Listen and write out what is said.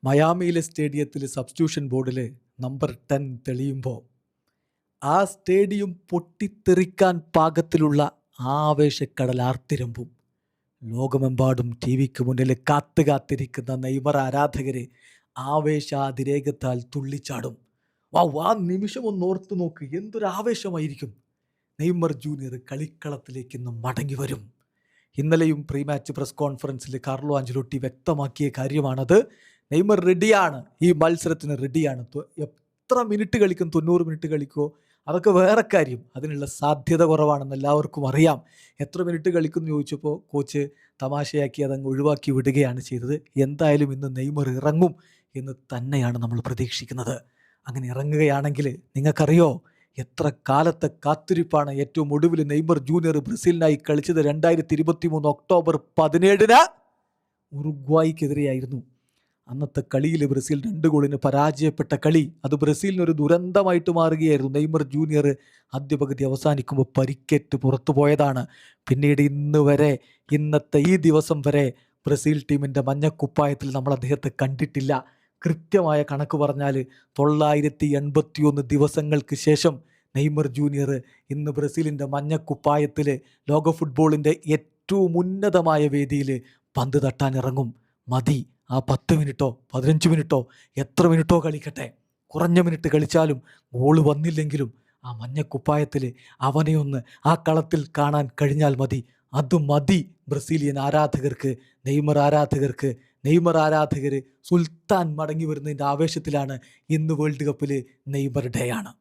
മയാമിയിലെ സ്റ്റേഡിയത്തിൽ സബ്സ്റ്റിറ്റ്യൂഷൻ ബോർഡിൽ നമ്പർ 10 തെളിയുമ്പോൾ ആ സ്റ്റേഡിയം പൊട്ടിത്തെറിക്കാൻ പാകത്തിലുള്ള ആവേശക്കടൽ ആർത്തിരമ്പും. ലോകമെമ്പാടും ടി വിക്ക് മുന്നിൽ കാത്തിരിക്കുന്ന നെയ്മർ ആരാധകർ ആവേശാതിരേകത്താൽ തുള്ളിച്ചാടും. ആ നിമിഷം ഒന്ന് ഓർത്തു നോക്ക്, എന്തൊരു ആവേശമായിരിക്കും. നെയ്മർ ജൂനിയർ കളിക്കളത്തിലേക്ക് ഇന്ന് മടങ്ങി വരും. ഇന്നലെയും പ്രീ മാച്ച് പ്രസ് കോൺഫറൻസിൽ കാർലോ ആഞ്ചലോട്ടി വ്യക്തമാക്കിയ കാര്യമാണത്. നെയ്മർ റെഡിയാണ്, ഈ മത്സരത്തിന് റെഡിയാണ്. എത്ര മിനിറ്റ് കളിക്കും, 90 മിനിറ്റ് കളിക്കുമോ അതൊക്കെ വേറെ കാര്യം, അതിനുള്ള സാധ്യത കുറവാണെന്ന് എല്ലാവർക്കും അറിയാം. എത്ര മിനിറ്റ് കളിക്കും എന്ന് ചോദിച്ചപ്പോൾ കോച്ച് തമാശയാക്കി അതങ്ങ് ഒഴിവാക്കി വിടുകയാണ് ചെയ്തത്. എന്തായാലും ഇന്ന് നെയ്മർ ഇറങ്ങും എന്ന് തന്നെയാണ് നമ്മൾ പ്രതീക്ഷിക്കുന്നത്. അങ്ങനെ ഇറങ്ങുകയാണെങ്കിൽ നിങ്ങൾക്കറിയോ എത്ര കാലത്തെ കാത്തിരിപ്പാണ്. ഏറ്റവും ഒടുവിൽ നെയ്മർ ജൂനിയർ ബ്രസീലിനായി കളിച്ചത് 2023 ഒക്ടോബർ 17 ഉറുഗ്വായ്ക്കെതിരെയായിരുന്നു. അന്നത്തെ കളിയിൽ ബ്രസീൽ 2 ഗോളിന് പരാജയപ്പെട്ട കളി, അത് ബ്രസീലിനൊരു ദുരന്തമായിട്ട് മാറുകയായിരുന്നു. നെയ്മർ ജൂനിയർ ആദ്യ പകുതി അവസാനിക്കുമ്പോൾ പരിക്കേറ്റ് പുറത്തു പോയതാണ്. പിന്നീട് ഇന്നത്തെ ഈ ദിവസം വരെ ബ്രസീൽ ടീമിൻ്റെ മഞ്ഞക്കുപ്പായത്തിൽ നമ്മൾ അദ്ദേഹത്തെ കണ്ടിട്ടില്ല. കൃത്യമായ കണക്ക് പറഞ്ഞാൽ 981 ദിവസങ്ങൾക്ക് ശേഷം നെയ്മർ ജൂനിയർ ഇന്ന് ബ്രസീലിൻ്റെ മഞ്ഞക്കുപ്പായത്തിൽ ലോക ഫുട്ബോളിൻ്റെ ഏറ്റവും ഉന്നതമായ വേദിയിൽ പന്ത് തട്ടാനിറങ്ങും. മതി ആ 10 മിനിറ്റോ 15 മിനിറ്റോ എത്ര മിനിറ്റോ കളിക്കട്ടെ, കുറഞ്ഞ മിനിറ്റ് കളിച്ചാലും ഗോള് വന്നില്ലെങ്കിലും ആ മഞ്ഞക്കുപ്പായത്തിൽ അവനെ ഒന്ന് ആ കളത്തിൽ കാണാൻ കഴിഞ്ഞാൽ മതി. അത് മതി ബ്രസീലിയൻ ആരാധകർക്ക്, നെയ്മർ ആരാധകർ സുൽത്താൻ മടങ്ങി വരുന്നതിൻ്റെ ആവേശത്തിലാണ്. ഇന്ന് വേൾഡ് കപ്പിൽ നെയ്മർ ഡേ ആണ്.